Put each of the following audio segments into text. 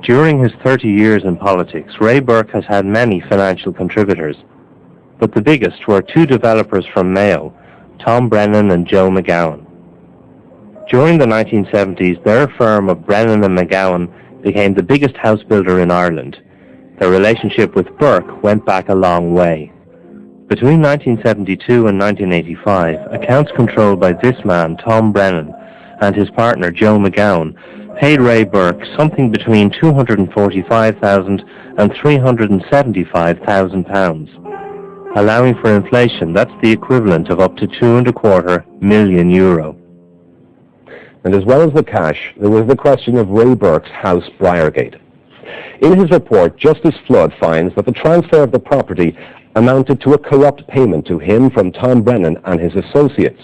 During his 30 years in politics, Ray Burke has had many financial contributors, but the biggest were two developers from Mayo, Tom Brennan and Joe McGowan. During the 1970s, their firm of Brennan and McGowan became the biggest house builder in Ireland. Their relationship with Burke went back a long way. Between 1972 and 1985, accounts controlled by this man, Tom Brennan, and his partner, Joe McGowan, paid Ray Burke something between £245,000 and £375,000. Allowing for inflation, that's the equivalent of up to €2.25 million. And as well as the cash, there was the question of Ray Burke's house, Briargate. In his report, Justice Flood finds that the transfer of the property amounted to a corrupt payment to him from Tom Brennan and his associates.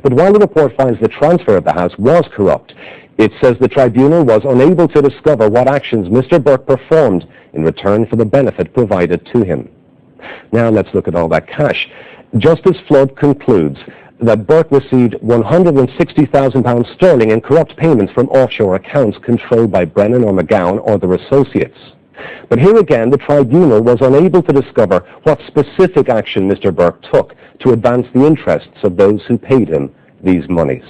But while the report finds the transfer of the house was corrupt, it says the tribunal was unable to discover what actions Mr. Burke performed in return for the benefit provided to him. Now let's look at all that cash. Justice Flood concludes that Burke received £160,000 sterling in corrupt payments from offshore accounts controlled by Brennan or McGowan or their associates. But here again, the tribunal was unable to discover what specific action Mr. Burke took to advance the interests of those who paid him these monies.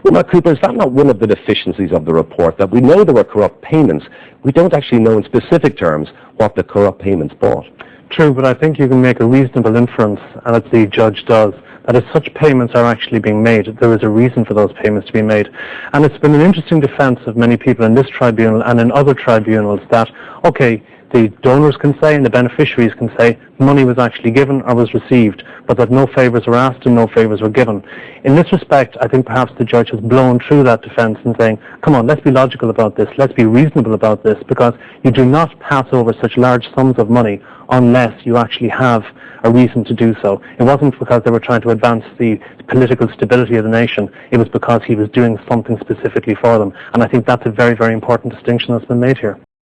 Well, Mark Cooper, is that not one of the deficiencies of the report, that we know there were corrupt payments, we don't actually know in specific terms what the corrupt payments bought? True, but I think you can make a reasonable inference, and that the judge does, that if such payments are actually being made, there is a reason for those payments to be made. And it's been an interesting defense of many people in this tribunal and in other tribunals that, okay, the donors can say and the beneficiaries can say money was actually given or was received, but that no favours were asked and no favours were given. In this respect, I think perhaps the judge has blown through that defence and saying, come on, let's be logical about this, let's be reasonable about this, because you do not pass over such large sums of money unless you actually have a reason to do so. It wasn't because they were trying to advance the political stability of the nation, it was because he was doing something specifically for them. And I think that's a very, very important distinction that's been made here.